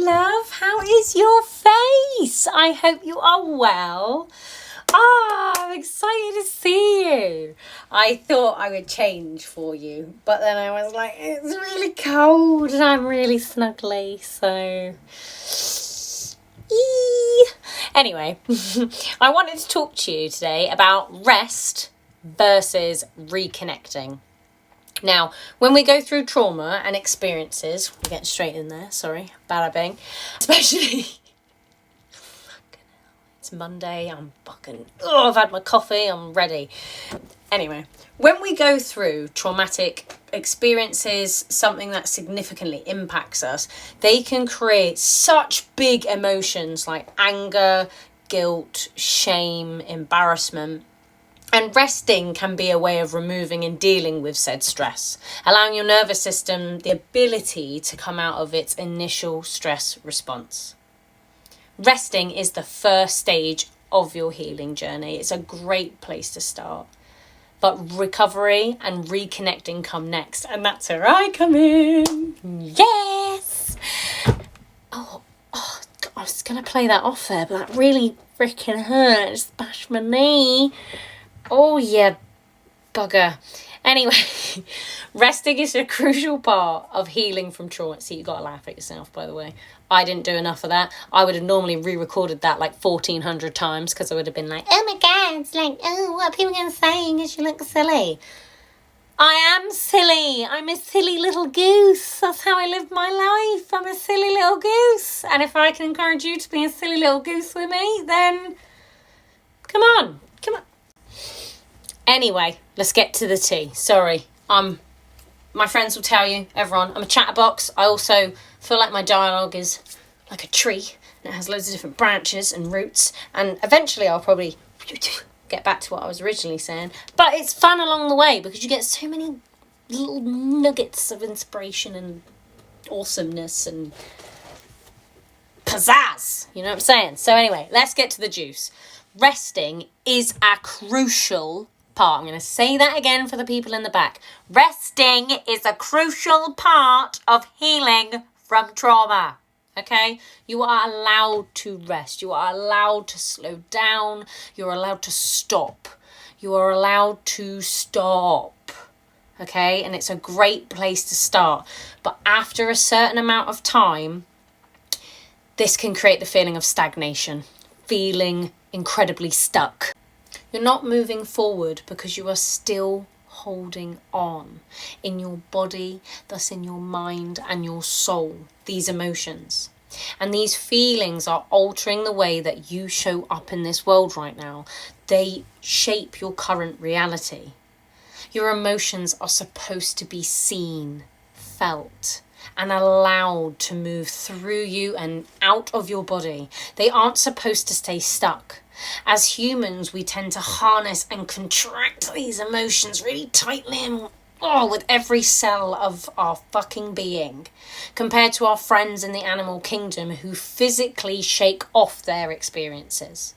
love. How is your face? I hope you are well. I'm excited to see you. I thought I would change for you, but then I was like, it's really cold and I'm really snuggly, so... Anyway, I wanted to talk to you today about rest versus reconnecting. Now, when we go through trauma and experiences, we're getting straight in there, sorry, bada bing, especially, it's Monday, I've had my coffee, I'm ready. Anyway, when we go through traumatic experiences, something that significantly impacts us, they can create such big emotions like anger, guilt, shame, embarrassment. And resting can be a way of removing and dealing with said stress, allowing your nervous system the ability to come out of its initial stress response. Resting is the first stage of your healing journey. It's a great place to start. But recovery and reconnecting come next, and that's where I come in. Yes! Oh, I was going to play that off there, but that really freaking hurt. Just bashed my knee. Oh, yeah, bugger. Anyway, resting is a crucial part of healing from trauma. See, you got to laugh at yourself, by the way. I didn't do enough of that. I would have normally re-recorded that like 1,400 times because I would have been like, oh my God, it's like, oh, what are people going to say? Because you look silly. I am silly. I'm a silly little goose. That's how I live my life. I'm a silly little goose. And if I can encourage you to be a silly little goose with me, then come on. Anyway, let's get to the tea. Sorry, my friends will tell you, everyone, I'm a chatterbox. I also feel like my dialogue is like a tree. And it has loads of different branches and roots. And eventually I'll probably get back to what I was originally saying. But it's fun along the way because you get so many little nuggets of inspiration and awesomeness and pizzazz. You know what I'm saying? So anyway, let's get to the juice. Resting is a crucial part. I'm going to say that again for the people in the back. Resting is a crucial part of healing from trauma. Okay? You are allowed to rest. You are allowed to slow down. You're allowed to stop. You are allowed to stop. Okay? And it's a great place to start. But after a certain amount of time, this can create the feeling of stagnation, feeling incredibly stuck. You're not moving forward because you are still holding on in your body, thus in your mind and your soul, these emotions. And these feelings are altering the way that you show up in this world right now. They shape your current reality. Your emotions are supposed to be seen, felt, and allowed to move through you and out of your body. They aren't supposed to stay stuck. As humans, we tend to harness and contract these emotions really tightly and with every cell of our fucking being, compared to our friends in the animal kingdom who physically shake off their experiences.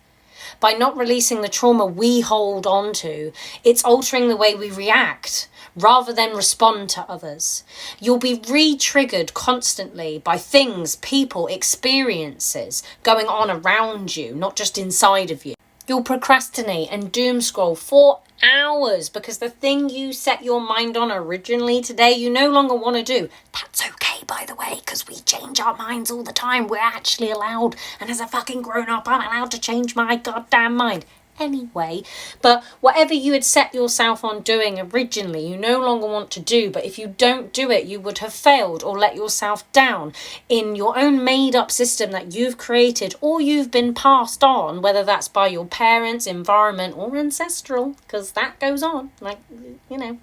By not releasing the trauma we hold on to, it's altering the way we react rather than respond to others. You'll be re-triggered constantly by things, people, experiences going on around you, not just inside of you. You'll procrastinate and doom scroll for hours because the thing you set your mind on originally today you no longer want to do. That's okay, by the way, because we change our minds all the time. We're actually allowed, and as a fucking grown-up, I'm allowed to change my goddamn mind. Anyway, but whatever you had set yourself on doing originally, you no longer want to do, but if you don't do it, you would have failed or let yourself down in your own made-up system that you've created or you've been passed on, whether that's by your parents, environment, or ancestral, because that goes on. Like,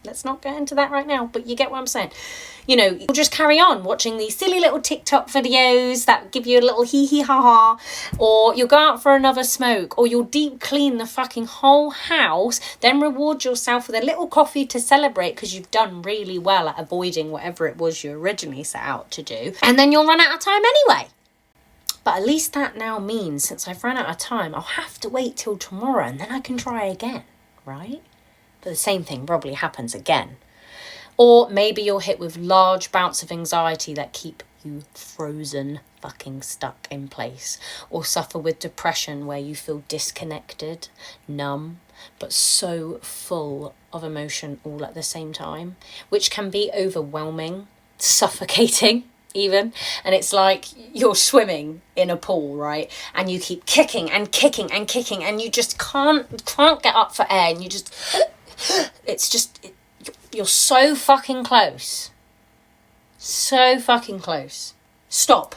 let's not get into that right now, but you get what I'm saying. You'll just carry on watching these silly little TikTok videos that give you a little hee-hee-ha-ha, or you'll go out for another smoke, or you'll deep clean the fucking whole house, then reward yourself with a little coffee to celebrate because you've done really well at avoiding whatever it was you originally set out to do, and then you'll run out of time anyway. But at least that now means, since I've run out of time, I'll have to wait till tomorrow and then I can try again, right? But the same thing probably happens again. Or maybe you're hit with large bouts of anxiety that keep you frozen, fucking stuck in place, or suffer with depression where you feel disconnected, numb, but so full of emotion all at the same time, which can be overwhelming, suffocating even. And it's like you're swimming in a pool, right? And you keep kicking and kicking and kicking, and you just can't get up for air, and you just you're so fucking close. So fucking close. Stop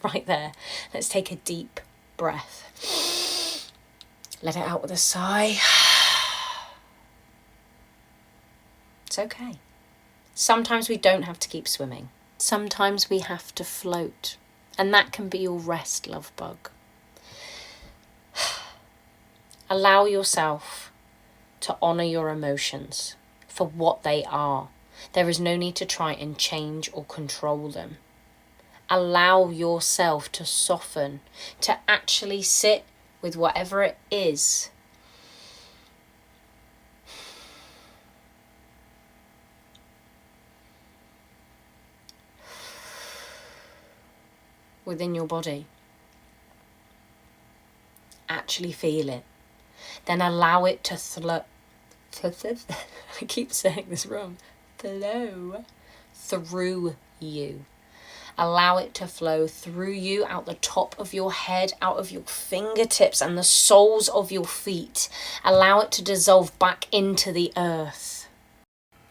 right there. Let's take a deep breath. Let it out with a sigh. It's okay. Sometimes we don't have to keep swimming. Sometimes we have to float. And that can be your rest, love bug. Allow yourself to honour your emotions for what they are. There is no need to try and change or control them. Allow yourself to soften, to actually sit with whatever it is. Within your body. Actually feel it. Then allow it to flow. I keep saying this wrong. Flow through you. Allow it to flow through you, out the top of your head, out of your fingertips and the soles of your feet. Allow it to dissolve back into the earth.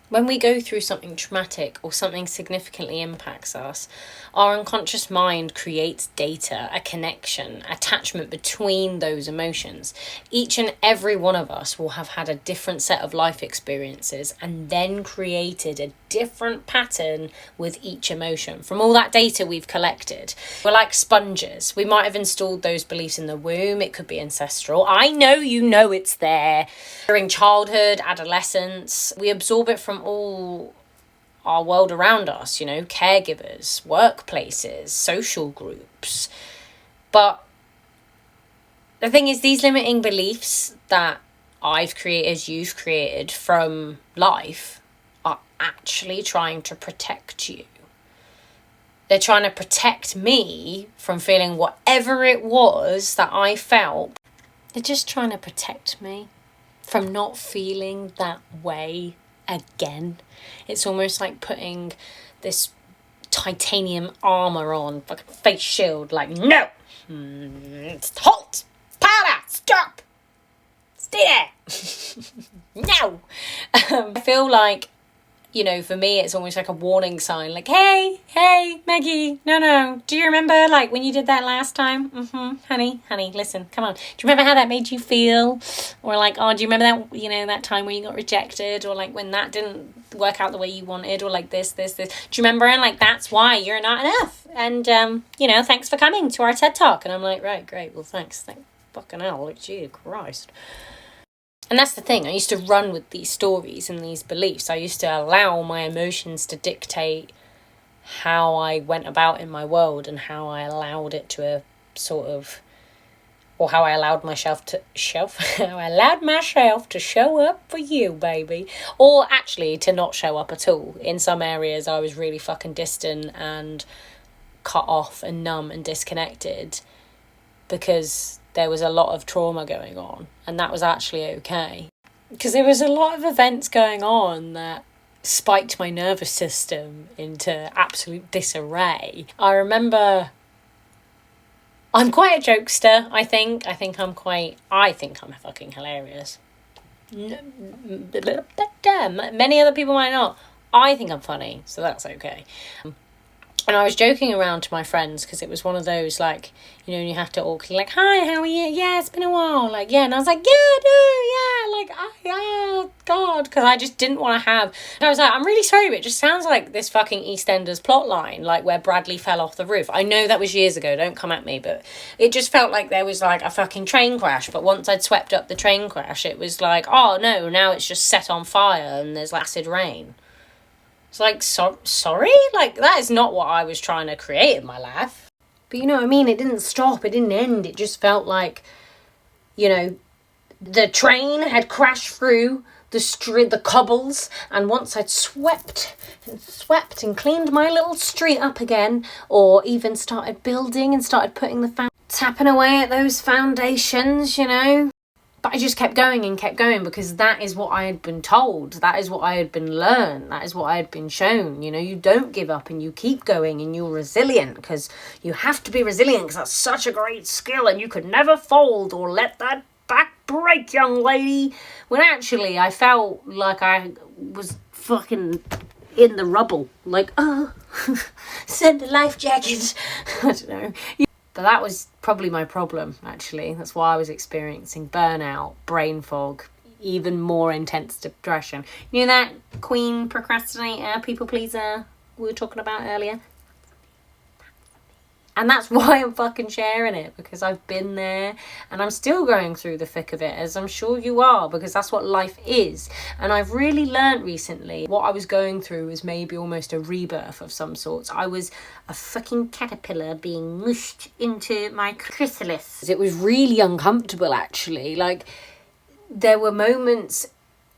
When we go through something traumatic or something significantly impacts us, our unconscious mind creates data, a connection, attachment between those emotions. Each and every one of us will have had a different set of life experiences and then created a different pattern with each emotion from all that data we've collected. We're like sponges. We might have installed those beliefs in the womb. It could be ancestral. I know you know it's there. During childhood, adolescence, we absorb it from all our world around us, caregivers, workplaces, social groups. But the thing is, these limiting beliefs that I've created, you've created from life are actually trying to protect you. They're trying to protect me from feeling whatever it was that I felt. They're just trying to protect me from not feeling that way again. It's almost like putting this titanium armor on, like a face shield, like, no! Halt! Powder! Stop! Stay there! No! I feel like, for me, it's almost like a warning sign, like, hey, Maggie, no, do you remember, like, when you did that last time? Honey, listen, come on. Do you remember how that made you feel? Or like, oh, do you remember that, that time when you got rejected? Or like when that didn't work out the way you wanted? Or like this. Do you remember? And like, that's why you're not enough. And, thanks for coming to our TED Talk. And I'm like, right, great, well, thanks. Thank fucking hell, like, gee, Christ. And that's the thing, I used to run with these stories and these beliefs. I used to allow my emotions to dictate how I went about in my world and how I allowed it to how I allowed myself to show up for you, baby. Or actually to not show up at all. In some areas I was really fucking distant and cut off and numb and disconnected because there was a lot of trauma going on, and that was actually okay. Because there was a lot of events going on that spiked my nervous system into absolute disarray. I remember, I'm quite a jokester, I think. I think I'm fucking hilarious. Many other people might not. I think I'm funny, so that's okay. And I was joking around to my friends because it was one of those, like, you have to awkwardly, like, hi, how are you? Yeah, it's been a while. Like, yeah. And I was like, God. Because I just didn't want to have... And I was like, I'm really sorry, but it just sounds like this fucking EastEnders plotline, like where Bradley fell off the roof. I know that was years ago, don't come at me, but it just felt like there was, like, a fucking train crash. But once I'd swept up the train crash, it was like, oh, no, now it's just set on fire and there's acid rain. It's like, sorry? Like, that is not what I was trying to create in my life. But you know what I mean? It didn't stop. It didn't end. It just felt like, the train had crashed through the cobbles, and once I'd swept and cleaned my little street up again, or even started building and started putting tapping away at those foundations, But I just kept going and kept going, because that is what I had been told. That is what I had been learned. That is what I had been shown. You don't give up and you keep going and you're resilient, because you have to be resilient, because that's such a great skill and you could never fold or let that back break, young lady. When actually I felt like I was fucking in the rubble. Like, oh, send a life jacket. I don't know. But that was probably my problem, actually. That's why I was experiencing burnout, brain fog, even more intense depression. You know that queen procrastinator, people pleaser we were talking about earlier? And that's why I'm fucking sharing it, because I've been there and I'm still going through the thick of it, as I'm sure you are, because that's what life is. And I've really learnt recently what I was going through was maybe almost a rebirth of some sorts. I was a fucking caterpillar being mushed into my chrysalis. It was really uncomfortable, actually. Like, there were moments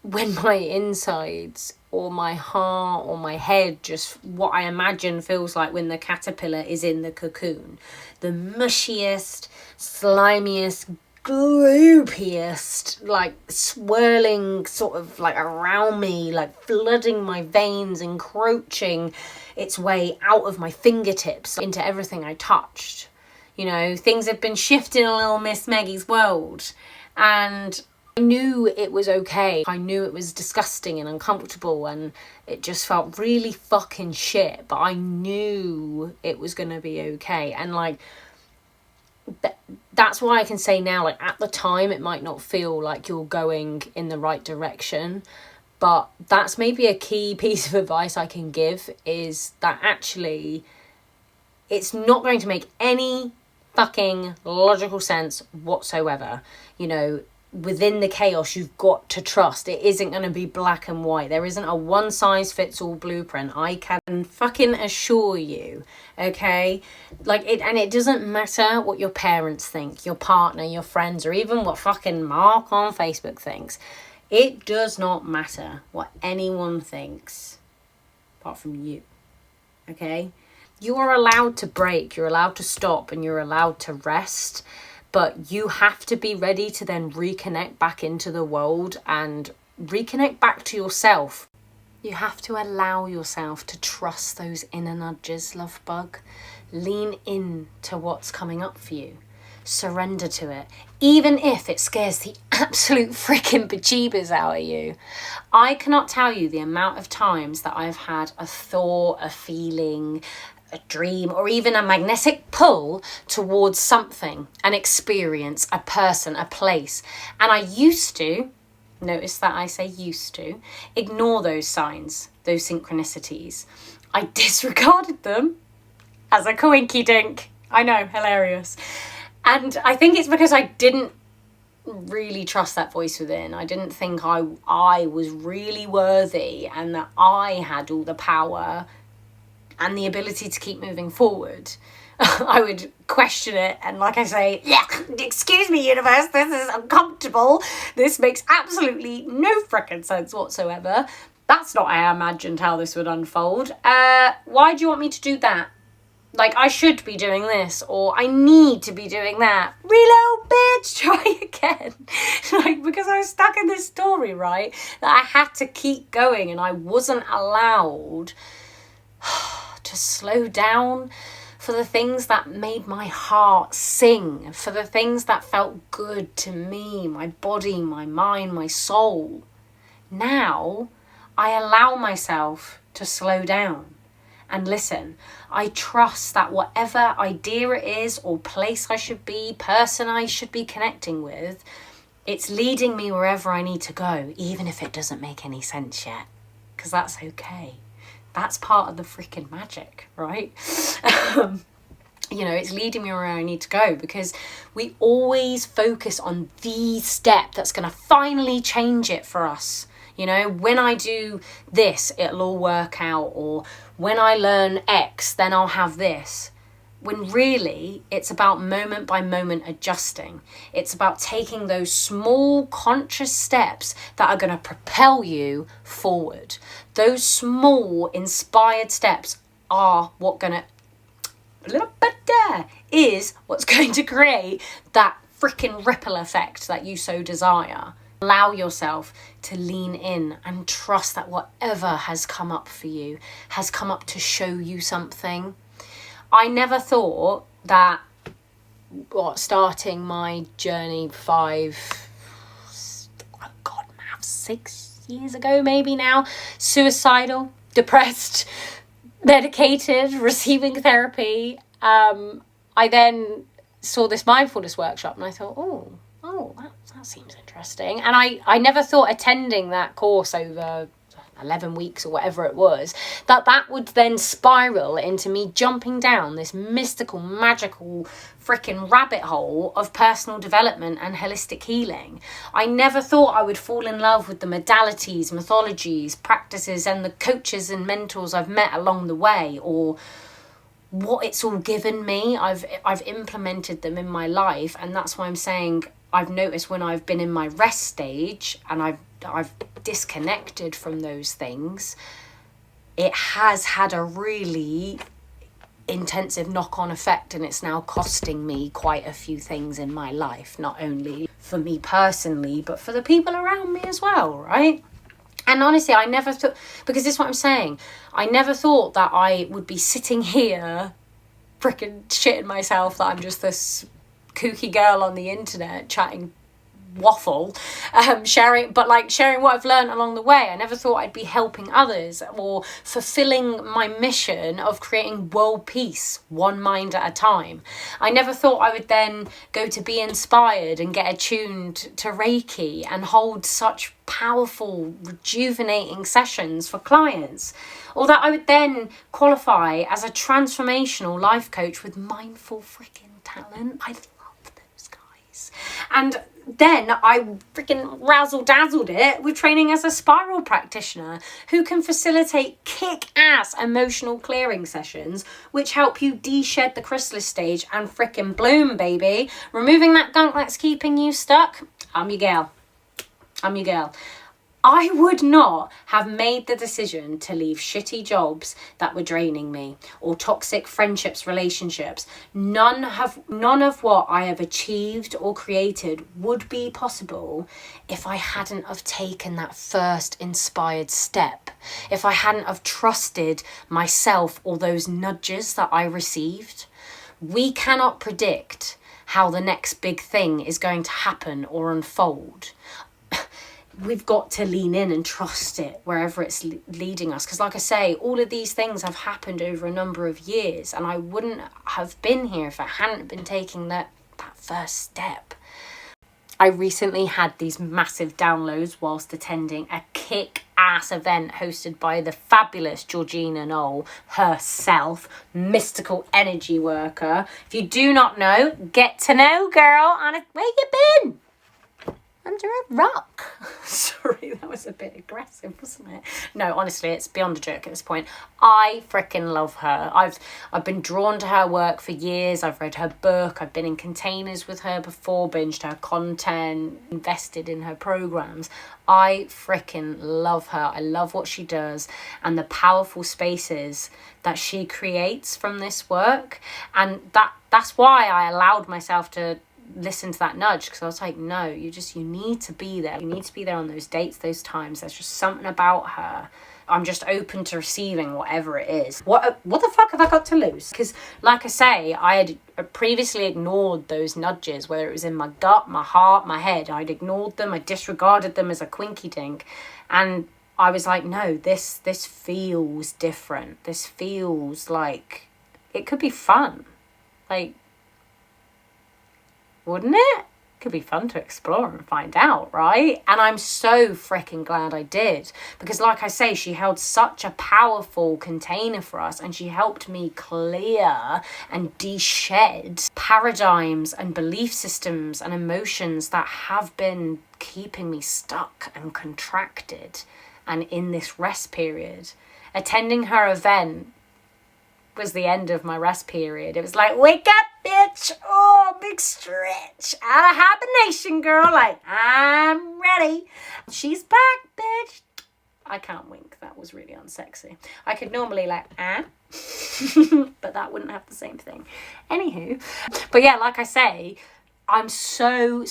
when my insides or my heart or my head, just what I imagine feels like when the caterpillar is in the cocoon. The mushiest, slimiest, gloopiest, like swirling sort of like around me, like flooding my veins, encroaching its way out of my fingertips into everything I touched. Things had been shifting a little Miss Maggie's world, and I knew it was okay. I knew it was disgusting and uncomfortable and it just felt really fucking shit, but I knew it was going to be okay. And that's why I can say now, at the time it might not feel like you're going in the right direction, but that's maybe a key piece of advice I can give, is that actually it's not going to make any fucking logical sense whatsoever. Within the chaos, you've got to trust. It isn't going to be black and white. There isn't a one-size-fits-all blueprint. I can fucking assure you, okay? And it doesn't matter what your parents think, your partner, your friends, or even what fucking Mark on Facebook thinks. It does not matter what anyone thinks, apart from you, okay? You are allowed to break, you're allowed to stop, and you're allowed to rest. But you have to be ready to then reconnect back into the world and reconnect back to yourself. You have to allow yourself to trust those inner nudges, love bug. Lean in to what's coming up for you. Surrender to it, even if it scares the absolute freaking bejeebers out of you. I cannot tell you the amount of times that I've had a thought, a feeling, a dream, or even a magnetic pull towards something, an experience, a person, a place. And I used to, notice that I say used to, ignore those signs, those synchronicities. I disregarded them as a coinky dink. I know, hilarious. And I think it's because I didn't really trust that voice within. I didn't think I was really worthy and that I had all the power and the ability to keep moving forward. I would question it and, like I say, yeah, excuse me, universe, this is uncomfortable. This makes absolutely no frickin' sense whatsoever. That's not how I imagined how this would unfold. Why do you want me to do that? I should be doing this, or I need to be doing that. Reload, bitch, try again. Because I was stuck in this story, right? That I had to keep going and I wasn't allowed to slow down for the things that made my heart sing, for the things that felt good to me, my body, my mind, my soul. Now, I allow myself to slow down and listen. I trust that whatever idea it is or place I should be, person I should be connecting with, it's leading me wherever I need to go, even if it doesn't make any sense yet, because that's okay. That's part of the freaking magic, right? It's leading me where I need to go, because we always focus on the step that's going to finally change it for us. When I do this, it'll all work out, or when I learn X, then I'll have this. when really it's about moment by moment adjusting. It's about taking those small conscious steps that are going to propel you forward. Those small inspired steps are what's going to create that freaking ripple effect that you so desire. Allow yourself to lean in and trust that whatever has come up for you has come up to show you something. I never thought that starting my journey 6 years ago maybe now, suicidal, depressed, medicated, receiving therapy. I then saw this mindfulness workshop and I thought, that seems interesting. And I never thought attending that course over 11 weeks or whatever it was, that would then spiral into me jumping down this mystical, magical freaking rabbit hole of personal development and holistic healing. I never thought I would fall in love with the modalities, mythologies, practices, and the coaches and mentors I've met along the way, or what it's all given me. I've implemented them in my life, and that's why I'm saying I've noticed when I've been in my rest stage and I've disconnected from those things, it has had a really intensive knock-on effect, and it's now costing me quite a few things in my life, not only for me personally but for the people around me as well, right? And honestly, I never thought, because this is what I'm saying, I never thought that I would be sitting here freaking shitting myself that I'm just this kooky girl on the internet chatting waffle, sharing what I've learned along the way. I never thought I'd be helping others or fulfilling my mission of creating world peace one mind at a time. I never thought I would then go to be inspired and get attuned to Reiki and hold such powerful, rejuvenating sessions for clients, or that I would then qualify as a transformational life coach with mindful freaking talent. I love those guys. And then I freaking razzle-dazzled it with training as a spiral practitioner who can facilitate kick-ass emotional clearing sessions which help you de-shed the chrysalis stage and freaking bloom, baby. Removing that gunk that's keeping you stuck. I'm your girl. I would not have made the decision to leave shitty jobs that were draining me, or toxic friendships, relationships. None of what I have achieved or created would be possible if I hadn't have taken that first inspired step, if I hadn't have trusted myself or those nudges that I received. We cannot predict how the next big thing is going to happen or unfold. We've got to lean in and trust it wherever it's leading us. Because like I say, all of these things have happened over a number of years, and I wouldn't have been here if I hadn't been taking that first step. I recently had these massive downloads whilst attending a kick-ass event hosted by the fabulous Georgina Knoll herself, mystical energy worker. If you do not know, get to know, girl. Where you been? Under a rock. Sorry, that was a bit aggressive, wasn't it? No, honestly, it's beyond a joke at this point. I freaking love her. I've been drawn to her work for years. I've read her book. I've been in containers with her before, binged her content, invested in her programs. I freaking love her. I love what she does and the powerful spaces that she creates from this work. And that's why I allowed myself to listen to that nudge, because I was like, no, you need to be there. You need to be there on those dates, those times. There's just something about her. I'm just open to receiving whatever it is. What the fuck have I got to lose? Because like I say, I had previously ignored those nudges, whether it was in my gut, my heart, my head. I'd ignored them. I disregarded them as a quinky dink. And I was like, no, this feels different. This feels like it could be fun. Like, wouldn't it? Could be fun to explore and find out, right? And I'm so freaking glad I did, because like I say, she held such a powerful container for us, and she helped me clear and de-shed paradigms and belief systems and emotions that have been keeping me stuck and contracted and in this rest period. Attending her event was the end of my rest period. It was like, wake up, bitch. Oh, big stretch. Out of hibernation, girl. Like, I'm ready. She's back, bitch. I can't wink. That was really unsexy. I could normally like, but that wouldn't have the same thing. Anywho. But yeah, like I say, I'm so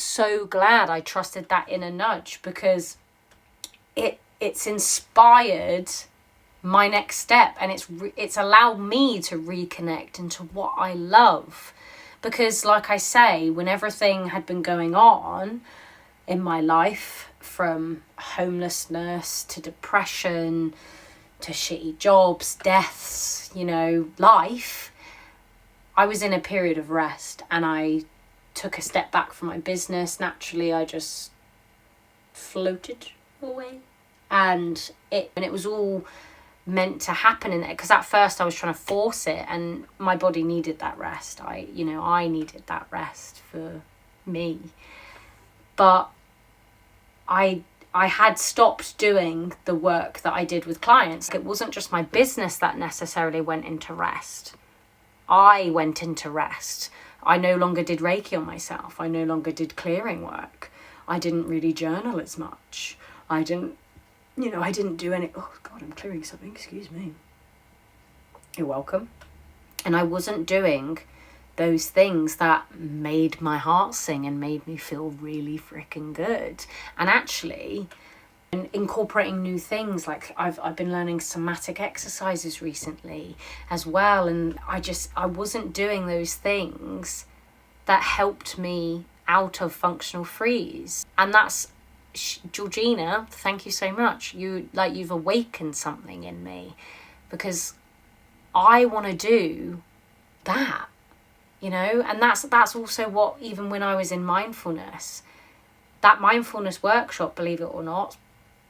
glad I trusted that inner nudge, because it's inspired my next step, and it's allowed me to reconnect into what I love. Because like I say, when everything had been going on in my life, from homelessness to depression to shitty jobs, deaths, life, I was in a period of rest, and I took a step back from my business. Naturally, I just floated away, and it was all meant to happen in there, because at first I was trying to force it, and my body needed that rest. I needed that rest for me, but I had stopped doing the work that I did with clients. It wasn't just my business that necessarily went into rest. I went into rest. I no longer did Reiki on myself. I no longer did clearing work. I didn't really journal as much. I didn't do any... Oh, God, I'm clearing something. Excuse me. You're welcome. And I wasn't doing those things that made my heart sing and made me feel really freaking good. And actually, incorporating new things, like I've been learning somatic exercises recently as well, and I wasn't doing those things that helped me out of functional freeze. And that's Georgina, thank you so much. You've awakened something in me, because I want to do that, and that's also what, even when I was in mindfulness, that mindfulness workshop, believe it or not,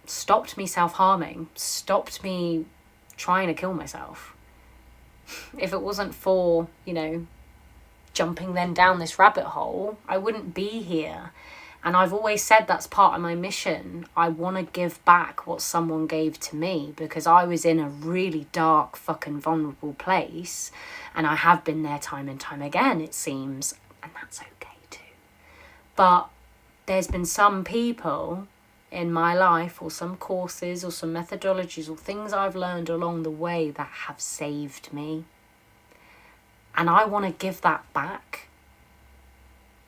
stopped me self-harming, stopped me trying to kill myself. If it wasn't for, jumping then down this rabbit hole, I wouldn't be here. And I've always said that's part of my mission. I want to give back what someone gave to me, because I was in a really dark, fucking vulnerable place. And I have been there time and time again, it seems. And that's okay too. But there's been some people in my life, or some courses, or some methodologies, or things I've learned along the way that have saved me. And I want to give that back.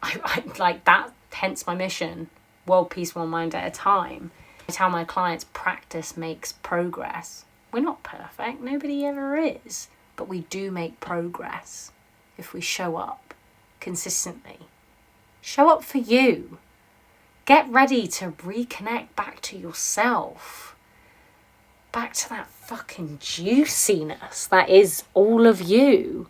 I like that. Hence my mission, world peace, one mind at a time. I tell my clients, practice makes progress. We're not perfect, nobody ever is, but we do make progress if we show up consistently. Show up for you. Get ready to reconnect back to yourself, back to that fucking juiciness that is all of you.